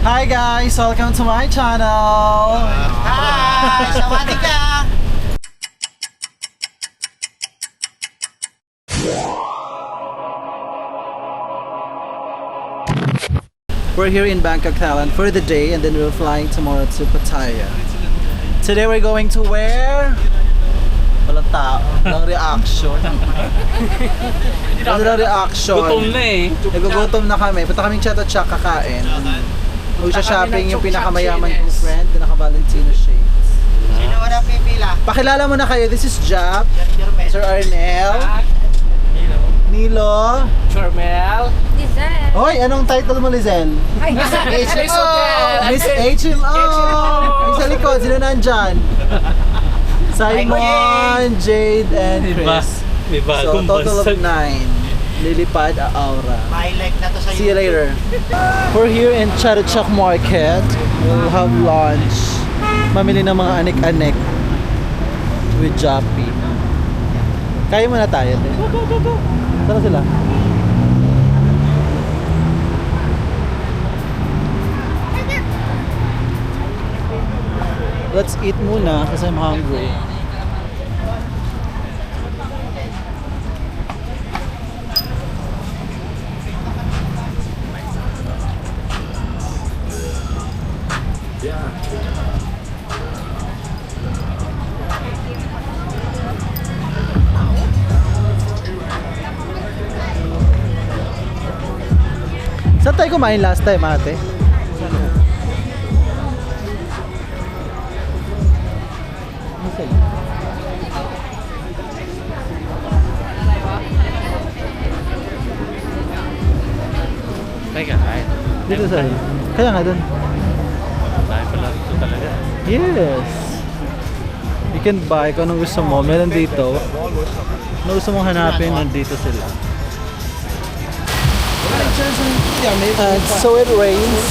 Hi guys! Welcome to my channel! Hi! Sawadee ka! We're here in Bangkok, Thailand for the day and then we're flying tomorrow to Pattaya. Today we're going to where? Walang tao. Walang reaction. Walang reaction. Gutom na eh. Nagugutom na kami. Punta kaming Chato Chak kakain. Mag-shopping yung pinakamayaman kong friend na naka-Valentino shades. Sino na pipila? Pakilala mo na kayo. This is Jap, Sir Arnel, Nilo. Chormel. Lizelle. Hoy, anong title mo, Lizelle? HMO. Miss HMO! Yung sa likod, sino nandyan? Simon, Jade, and Chris. May So, bagong total of basag. 9. Lilipad, Aura. My leg na to sa'yo. See you later. We're here in Chatuchak Market. We'll have lunch. Mamili ng mga anik-anik with Jappy. Kaya muna tayo, te. Saan sila? Let's eat muna kasi I'm hungry. Saan tayo kumain last time, ate? Teka, kahit. Dito sa kaya nga dun. Tayo pala ito talaga. Yes. You can buy kung anong gusto mo. Meron dito. Kung gusto mong hanapin, nandito sila. And so it rains.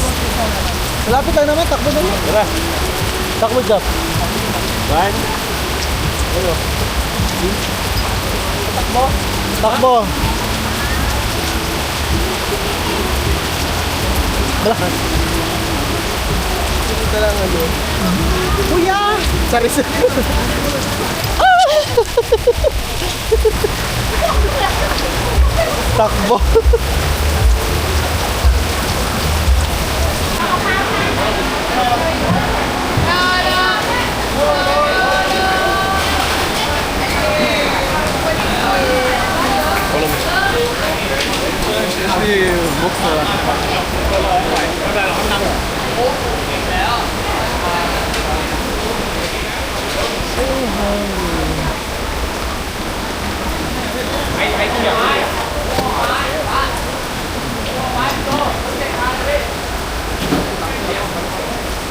Malapit lang naman, takbo na lang. Tara. Takbo, Jap. One. Takbo. Malakas. Ito lang ano. Kuya! Sorry, sorry. Takbo.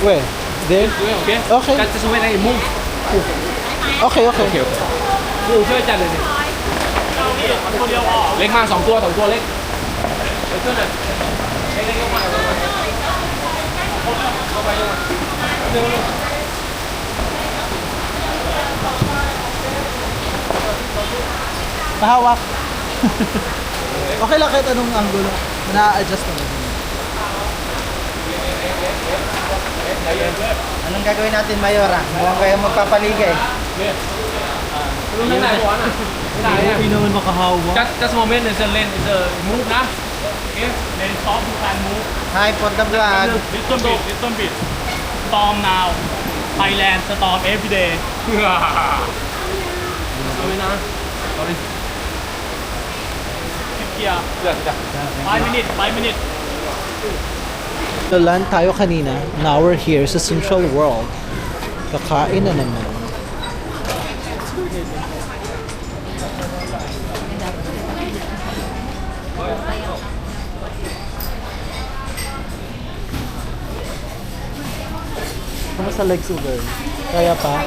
Where? There? Okay. Okay. That's just when I move. Okay, okay. อยู่ช่วยจัดเลยดิเล็กมาก2 ตัวเล็กไปช่วยหน่อยเล็กๆมากเข้าไปลงมาเร็ว Mahawak. Okay lang kahit anong angulo. Na-adjust naman. Anong gagawin natin, Mayora? Mukhang kayo magpapaligay. Tulungan na ako na. Hindi naman makahawak. Just moment is a lane is a move na. Okay, then stop you can move. Hi for the vlog. Little bit. Storm now. Thailand storm every day. Sorry na. Sorry. Keep here. 5 minutes. Land tayo kanina. Now we're here sa Central World. Kakain na naman. Kamusta legs mo, girl? Kaya pa?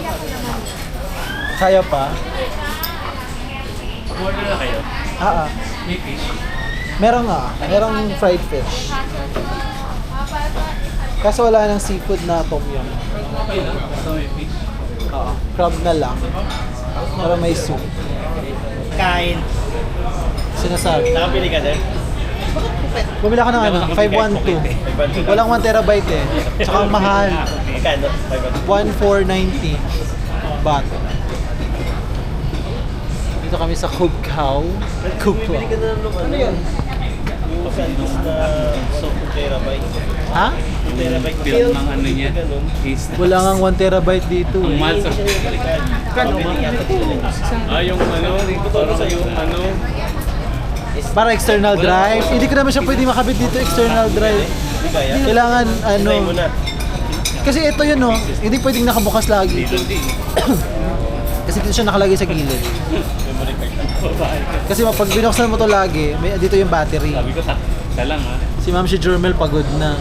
Kaya pa? Order na kayo. May fish. Meron nga. Merong fried fish. Kaso wala nang seafood na tom yum. Okay na. So may fish. Oo. Crab na lang. Pero may soup. Kain. Sinasabi. Nakabili ka din? Bumili ako ng ano, 512. Walang 1 terabyte eh. Tsaka ang mahal. 1,490 baht. Dito kami sa Kubkaw. Kubkaw. Ano yun? Yung SanDisk na 2 terabyte. Ha? 2 terabyte Build ng ano niya is Wala nga 1 terabyte dito ang eh. mahal sa yung ano parang yung ano Para external drive. Hindi ko naman siya pwede makabit dito external drive. Kailangan ano. Try mo na. Kasi ito yun no. Hindi pwedeng nakabukas lagi. Kasi dito siya nakalagay sa gilid. Kasi pag binuksan mo to lagi, may dito yung battery. sabi ko isa lang ha Si Ma'am si Jermel pagod na.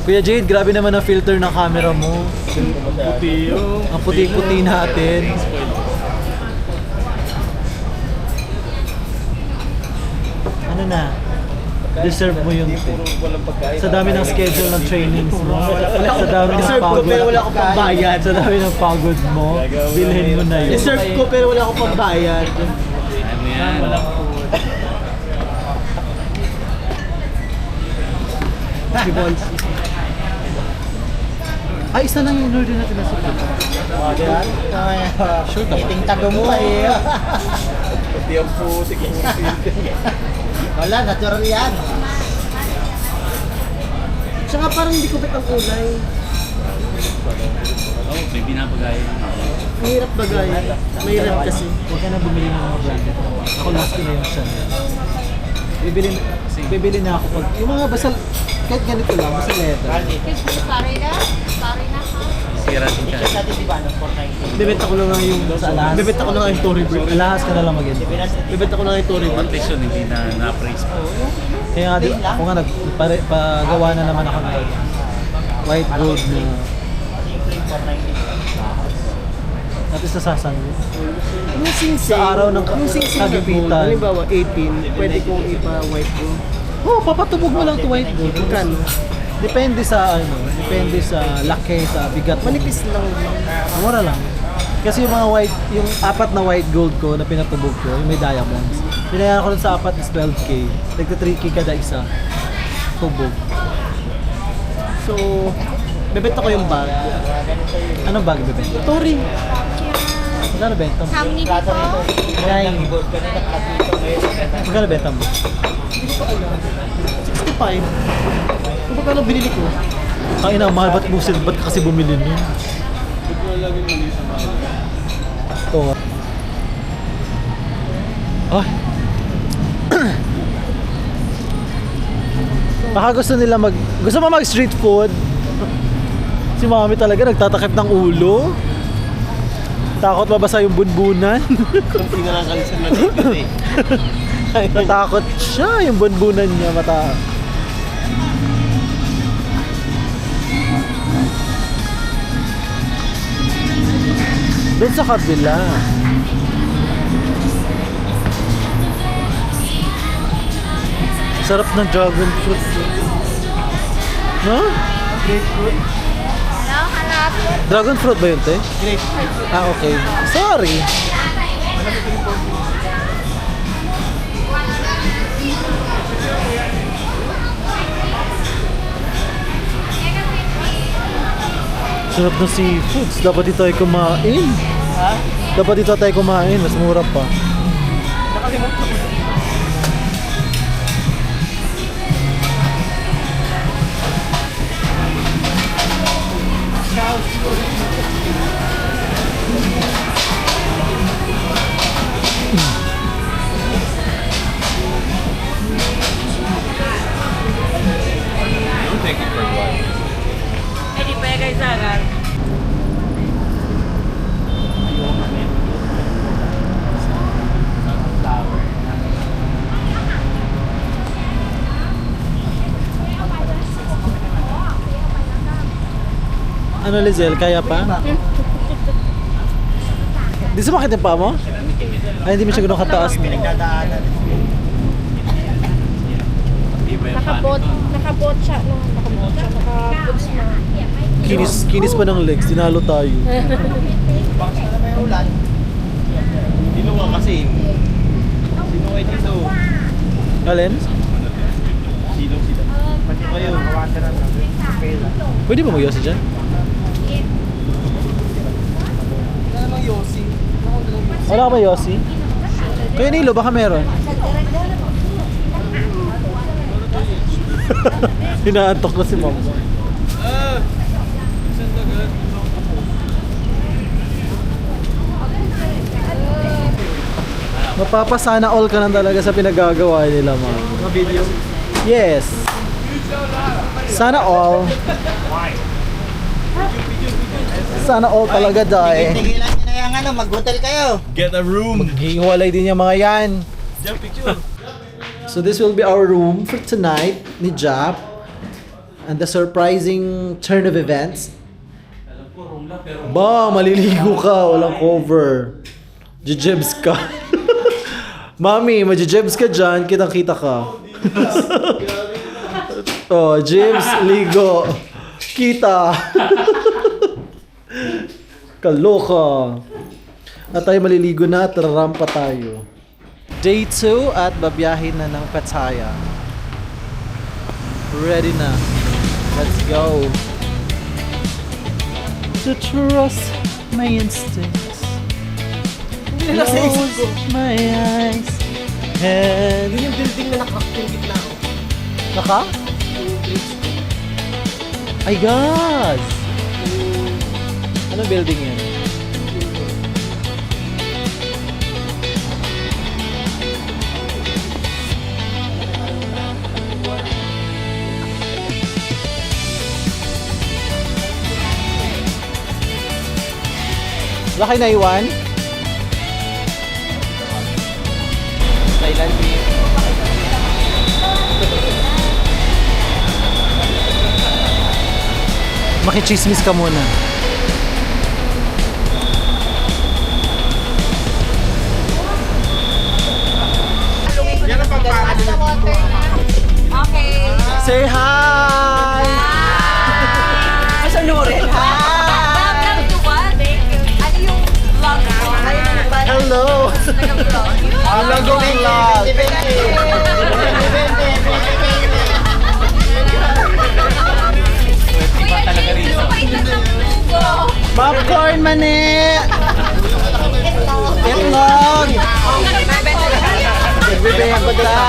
Kuya Jade, grabe naman ang filter ng camera mo. puti yung Ang puti-puti natin. Ano na? Deserve mo yun. Walang pagkain. Sa dami ng schedule ng trainings mo. Sa dami ng Deserve ko pagod. pero wala akong pambayad. Sa dami ng pagod mo, bilhin mo na yun. Deserve ko pero wala akong pambayad. ano yan Si Bons. Ay, isa lang yung in-order natin na sulit. Yan. Sure ka ba? Iting tago mo eh. Pati ang putik yung Wala, natural yan. Tsaka parang hindi ko bet ang kulay. oh may binapagayan Mahirap bagay. Mahirap kasi. Huwag ka na bumili ng mga branded. Ako last ko na yung Chanel. Bibili na ako pag, yung mga basta, kahit ganito lang, basta leather. Sorry na. Sorry na ha. sira din siya T-shirt natin di ba? 490. Bebenta ko na nga yung Sa alahas. Bebenta ko na nga yung Tory Bird. Alahas ka na lang mag Bebenta ko na nga yung Tory Bird. at least yun hindi na na-praise po Kaya nga, ako nga pagawa na naman ako ng white gold na at least nasasanggit. Yung singsing. Sa araw ng yung singsing na gold. kagipitan. Halimbawa 18, pwede kong ipa-white gold. Oo, papatubog mo lang to white gold. Magkano? Depende sa depende sa laki, sa bigat. Manipis lang. Mura lang. Kasi yung mga white, yung apat na white gold ko na pinatubog ko, yung may diamonds. Binayaran ko lang sa apat is 12k. Nagka 3k kada isa. Tubog. So, bebenta ko yung bag. Anong bag bibenta? Tory. Magkano benta mo? How many people? Magkano benta mo? 65. Kung magkano binili ko? Ang ina, mahal ba't busil? Ba't ka kasi bumili nun? Ito. Ay. Baka gusto nila gusto mo mag street food? Si mami talaga nagtatakip ng ulo. Takot mabasa yung bunbunan. pinakakalisan na dito eh. Natakot siya yung bunbunan niya mata. Doon sa kabila. Sarap ng dragon fruit. No? Hello, hanap. Dragon fruit ba yun, te? Ah, okay. Sorry. Sarap ng seafoods. Dapat dito tayo kumain. Ha? Dapat dito tayo kumain. Mas mura pa. thank you for what Pwede pa guys agad. Ano, Lizelle? Kaya pa? Di sumakit yung paa mo? Ay, hindi mo siya ganun kataas. Pinagdadaanan. iba yung Nakabot siya. No? Nakabot siya. Nakaboots na. Kinis pa ng legs. Dinalo tayo. Bakit na may ulan? Sino nga kasi? Sino Ay, dito. Alin? Silo. Pati kayo. Pwede ba mag-yosi dyan? Wala namang Yossi. Wala ka ba yosi? Kuya Nilo, baka meron. Hinaantok na si mom. Mapapasana all ka lang talaga sa pinagagawa nila, ma'am. Mga video. Yes. Sana all. Sana all talaga, Day. Tigilan nyo na yung ano, mag-hotel kayo. Get a room. Hiwalay din yung mga yan. Diyan, picture. So this will be our room for tonight ni Jap. And the surprising turn of events. Ba, maliligo ka, walang cover. Jijibs ka. Mami, majijibs ka dyan, kitang-kita ka. Oh, jibs, ligo. Kita. Kaloka. At tayo maliligo na at rarampa tayo. Day 2 at babiyahin na ng Pattaya. Ready na. Let's go. To trust my instincts. Close my eyes. And Yun yung building na nakakak yung gitna ko. naka? Ay, gas! Anong building yan? Wala kayo naiwan? Thailand beef. Makichismis ka muna. Okay. Say hi! Welcome to what? Ano yung vlog mo? Hello! Nag-vlog. Vlog! Kuya James, lumait lang ng pugo. Popcorn mani! Itlog! Nagbibigyan ko dala.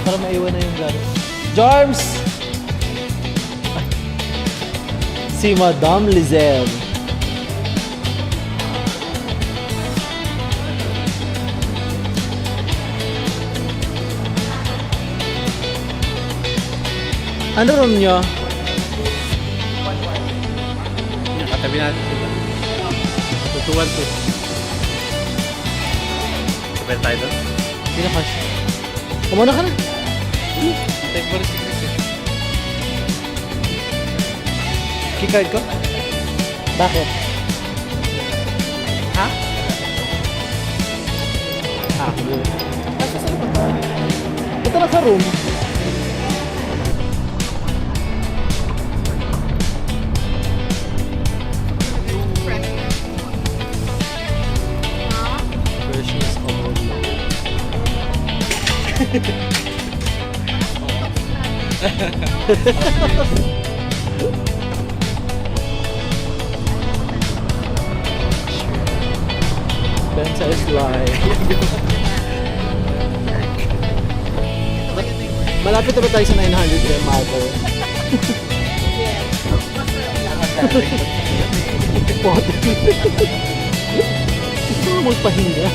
Para maiwan na yung gano'n. Jarms! Si Madame Lizelle. Ano room nyo? Katabi natin sila. Tutuwan to. Kapit tayo doon. Pinakash. Kumuna ka na. Take for the signature. Keycard ko? Bakit? Ha? Ha? Ba't tara sa room. Freshness overload. Benza is live. Malapit na ba tayo sa 900 kaya mother? Gusto mo magpahinga?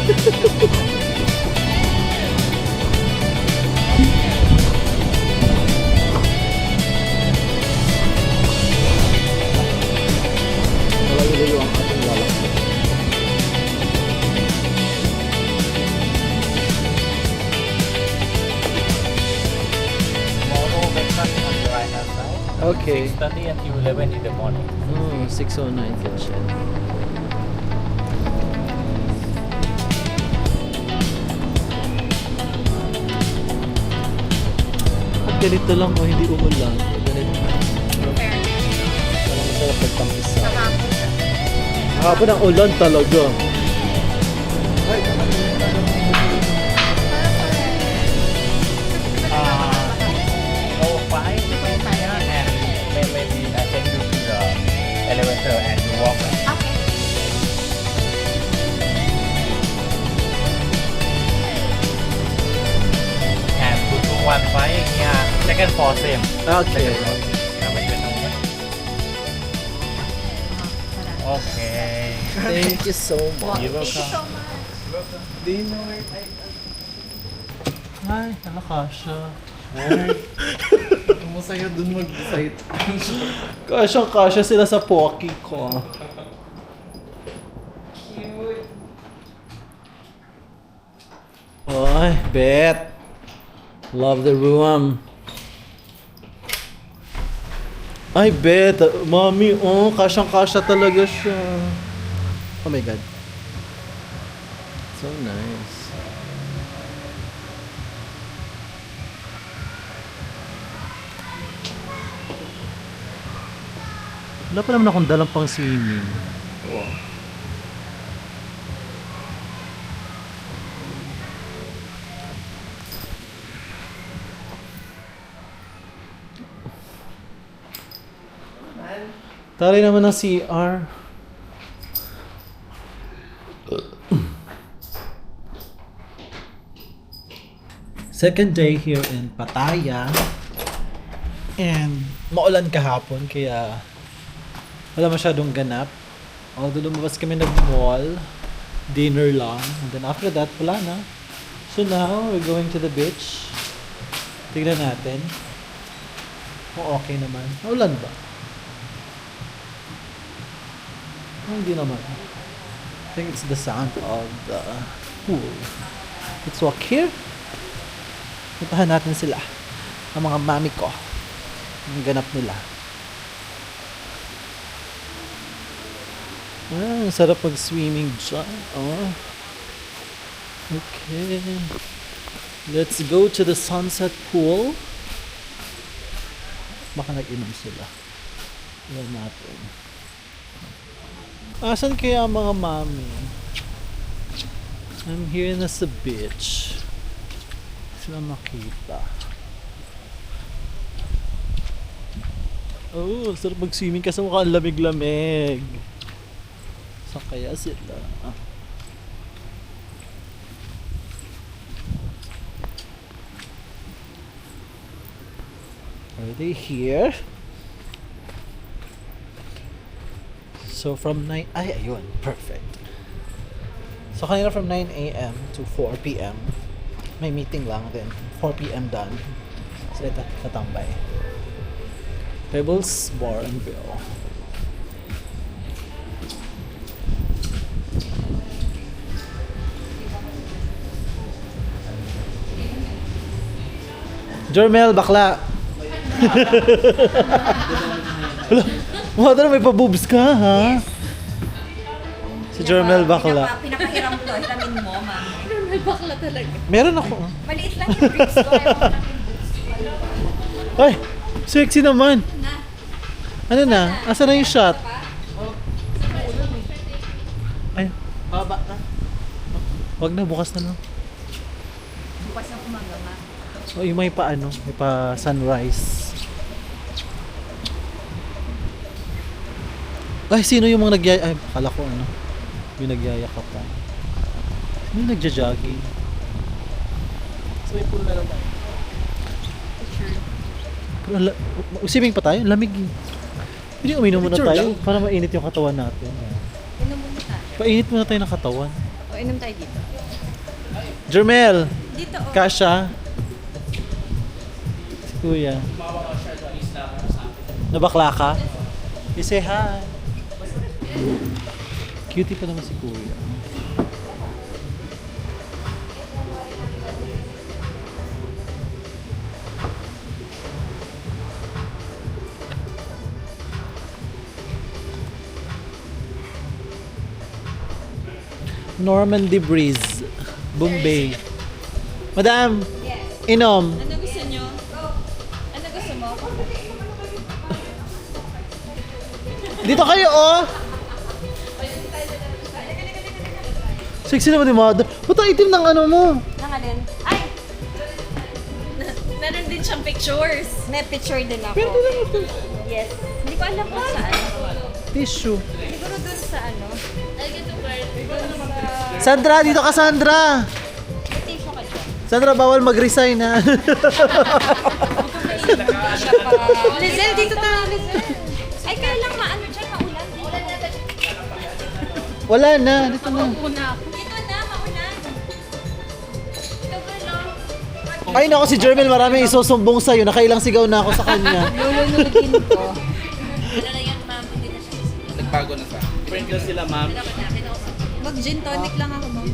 Malayo ang ating lalaki. Tomorrow, breakfast on the right hand side. Okay. 6:30 until 11 in the morning. 6:09 din siya. At ganito lang o hindi umulan. Ganito. Parang masarap pagtampisa. Hapon ang ulan talaga. So 5 and maybe I take you to the elevator and you walk. Okay. And to 215 here, second floor same. Okay. Second floor. Yeah, wait, wait. Okay. Thank you so much. You're Thank you so welcome. much. Ay, nakakasya. Masaya dun mag-decide. Kasyang-kasya sila sa pocky ko. Oy, Bet. Love the room. Ay, Bet. Mami, kasyang-kasya talaga siya. Oh my God. So nice. Wala pa naman akong dalang pang swimming. Tari naman ng CR. Second day here in Pattaya. And maulan kahapon kaya wala masyadong ganap. Although lumabas kami nag-mall, dinner lang. And then after that, wala na. So now, we're going to the beach. Tignan natin. Kung okay naman. Maulan ba? Oh, hindi naman. I think it's the sound of the pool. Let's walk here. Puntahan natin sila. Ang mga mami ko. Ang ganap nila. Ah, sarap mag-swimming dyan. Oh. Okay. Let's go to the sunset pool. Baka nag-inom sila. Yan natin. Asan kaya ang mga mami? I'm here na sa beach. Sila makita. Oh, sarap mag-swimming kasi mukhang lamig-lamig. Saan kaya sila? Are they here? So from 9... Ay, ayun. Perfect. So kanina from 9 a.m. to 4 p.m. May meeting lang din. 4 p.m. done. So ito, tatambay. Pebbles Bar and Grill. Jermel, bakla. Wala, mother, may pa-boobs ka, ha? Si Jermel, bakla. Pinakahiram to, hiramin mo, mami. May bakla talaga. Meron ako. Maliit lang yung bricks ko. Ayaw ko lang yung boots. Ay, sexy naman. Ano na? Asa na yung shot? Ay, Baba ka. wag na, bukas na lang. Bukas ng umaga ma. O yung may pa ano, may pa sunrise. Ay, sino yung mga nagyaya... Ay, kala ko ano. Yung nagyayakap pa. Sino yung nagja-jogging? So may pool na lang tayo. Pero swimming pa tayo, lamig eh. Hindi uminom muna Picture tayo lang. para mainit yung katawan natin. Inom muna tayo. Painit muna tayo ng katawan. O, inom tayo dito. Jermel, Dito o. Kasha. Si Kuya. Nabakla ka? Say hi. Cutie pa naman si Kuya. Normandy Breeze, Bombay. Madam, inom. Ano gusto nyo? Ano gusto mo? Dito kayo, oh! Sexy naman ni Mother. Ba't ang itim ng ano mo? Nangalin? Ay! Meron din siyang pictures. May picture din ako. Yes. Hindi ko alam kung saan. Tissue. Siguro dun sa ano. Sandra, dito ka, Sandra! May tissue ka dyan. Sandra, bawal mag-resign, ha? Lizelle, dito tayo, Lizelle. Ay, kaya lang maano dyan, maulan. Maulan na tayo. Wala na, dito na. Una ako. Dito na, maulan. Ito ba lang? Ay, naku, si Jermel, maraming isusumbong sa'yo. Nakailang sigaw na ako sa kanya. Lulunugin ko. Ano na yan, ma'am? Hindi na siya. Nagbago na sa. Friend ko sila, ma'am. Mag gin tonic lang ako, ma'am.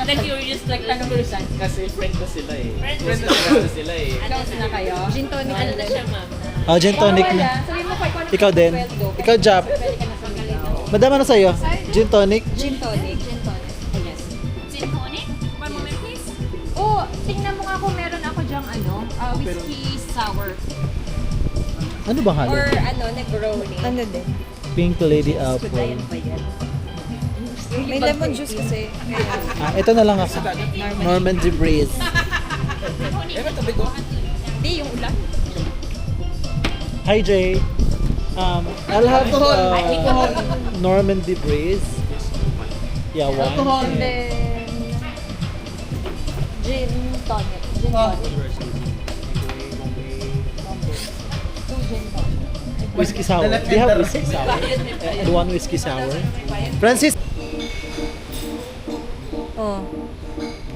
Nag-curious lang. Nagtanong-curiousan. Kasi friend ko sila eh. Friend ko sila eh. Close na kayo? Gin tonic. Ano na siya, ma'am? Oh, gin tonic na. Sabihin mo kay Kwan. Ikaw din. Ikaw, Jap. Pwede ka na sa Galigaw. Madam, ano sa'yo? Gin tonic? Gin tonic. Gin tonic. Ah, yes. Gin tonic? One moment, please. Oh, tingnan mo nga kung meron ako dyang ano, whiskey sour. Ano ba halo? Or ano, Negroni. Ano din? Pink Lady Apple. Ayan ba yan? May lemon juice kasi. Ah, ito na lang ako. Normandy Breeze. Hindi, yung ulan. Hi, Jay. I'll have Normandy Breeze. Yeah, one. And then, gin tonic. Gin tonic. 2 gin tonic. Whiskey sour. Do you have whiskey sour? And one whiskey sour. Francis! Oh.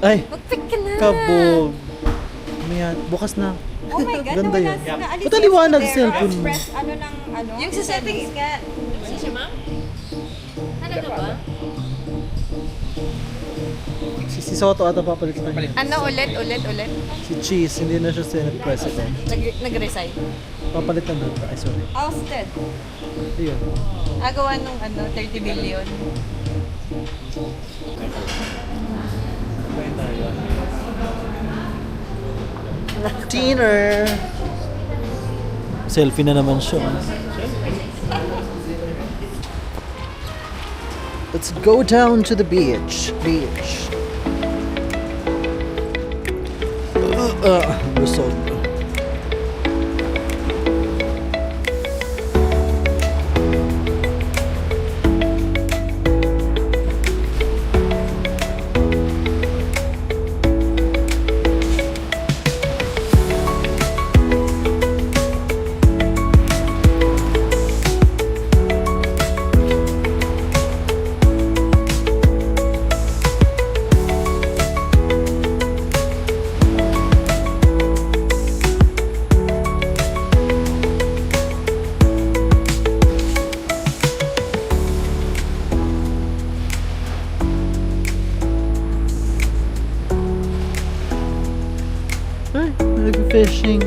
Ay, Mag-pick ka na. kabog. Ayan, bukas na. Oh my God, Ganda nawala yun. na. Alis Ba't ang liwanag yung cellphone mo? Express, ano ng, ano? Yung sa settings nga. Gusto siya, ma'am? Talaga ba? Si Soto ata papalitan niya. Ano, ulit? Si Cheese, hindi na siya Senate President. Nag-resign. Papalitan na. Ay, sorry. Ousted. Ayun. Agawa nung ano, 30 billion. Dinner! Selfie na naman siya. Let's go down to the beach. Busog. Ay, nag-fishing.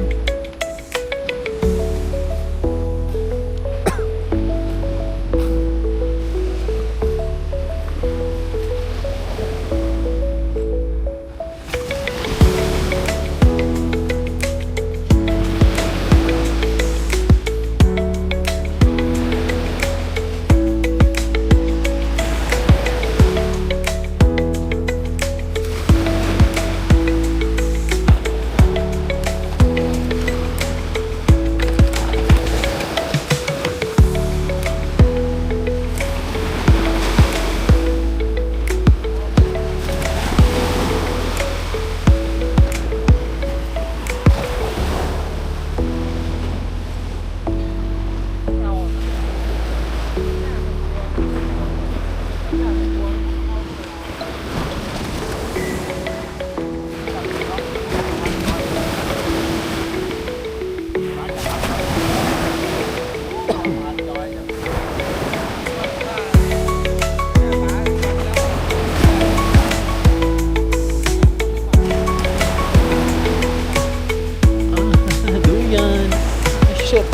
shit.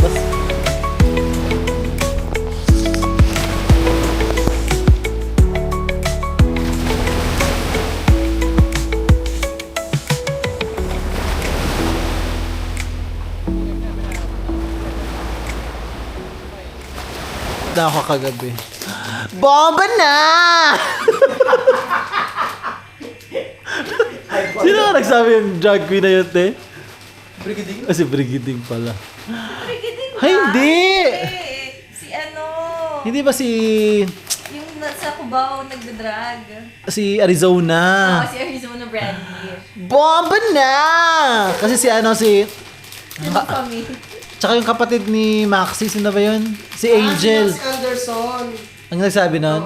Na ako kagabi. Bomba na! Sino ka nagsabi yung drag queen na yun, te? Brigading? Si Brigading pala. Brigading ba? Ay, hindi! Si ano? Hindi ba si... Yung nasa Cubao nagdadrag. Si Arizona? Si Arizona Brandy. Bomba na! Kasi si ano, si... Yung kami. Tsaka yung kapatid ni Maxi, sino ba yun? Si Angel. Si Anderson. Ang nagsabi nun?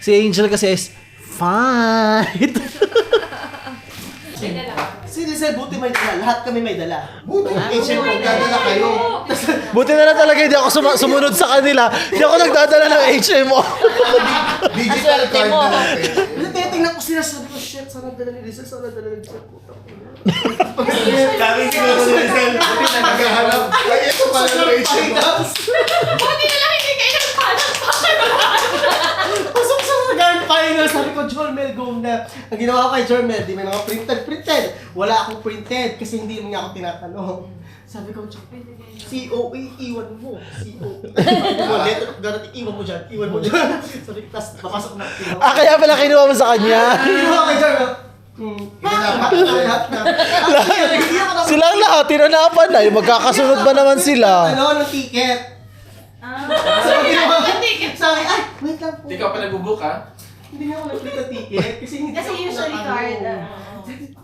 Si Angel kasi is... Fight! Si Lizelle, buti may dala. Lahat kami may dala. Buti, Angel, magdadala kayo. Buti na lang talaga hindi ako sumunod sa kanila. Hindi ako nagdadala ng HMO. Digital card na natin. Tinitingnan ko sila, sabi ko, shit, sana dala ni Lizelle, sana dala ni Lizelle. Puta ko na. Sabi siguro ni Lizelle, buti na naghahanap. Ay, ito pala ng HMO. Buti na lang hindi kayo nagpanak sa akin. Pasok sa mga garden final, sabi ko, Jormel, go na. Ang ginawa ko kay Jormel, di may mga printed. Wala akong printed kasi hindi mo niya ako tinatanong. Sabi ko, COE, iwan mo. COE. Letter of guarantee, iwan mo dyan. Iwan mo dyan. Sabi ko, tapos papasok na. Kaya pala kinuha mo sa kanya. Ang ginawa kay Jormel, lahat na. Silang lahat, tinanapan na. Yung magkakasunod ba naman sila? Ano, ng ticket. Sabi ko, sabi, ay, wait lang po. Hindi ka pa nag-book, ha? Hindi niya ako nag-print ng ticket kasi hindi Kasi ako usually card.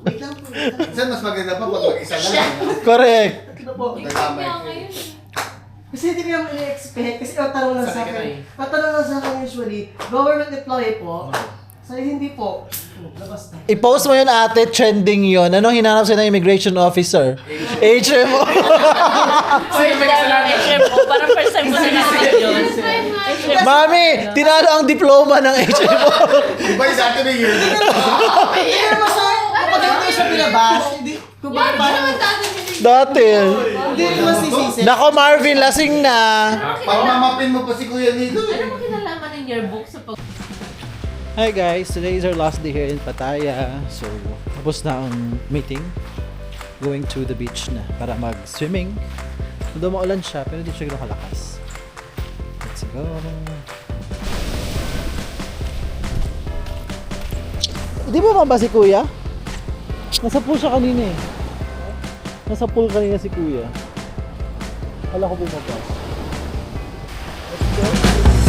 Wait lang po. Minsan mas maganda pa pag mag-isa na lang. Correct. Ano po? Nagkamay. Kasi hindi ko naman i-expect. Kasi ang tanong lang sa akin. Ang tanong lang sa akin usually, government employee po. Sabi hindi po. Labas na. I-post mo yun ate, trending yun. Anong hinanap sa'yo ng immigration officer? HMO. Parang first time ko sinasabi yun. Mami, tinalo ang diploma ng HMO. Iba yung sa atin na yun. Hindi naman sa kapag hindi siya pinabas, hindi. Kung bakit parang Dati. hindi naman sisisi. Nako Marvin, lasing na. Pamamapin mo pa si Kuya Nito. Ano mo kinalaman ng yearbook sa pag... Hi guys, today is our last day here in Pattaya. So, tapos na ang meeting. Going to the beach na para mag-swimming. Although maulan siya, pero hindi siya gano'ng kalakas. Let's go. Di ba ba si Kuya? Nasa pool siya kanina eh. Nasa pool kanina si Kuya. Kala ko bumabas. Let's go.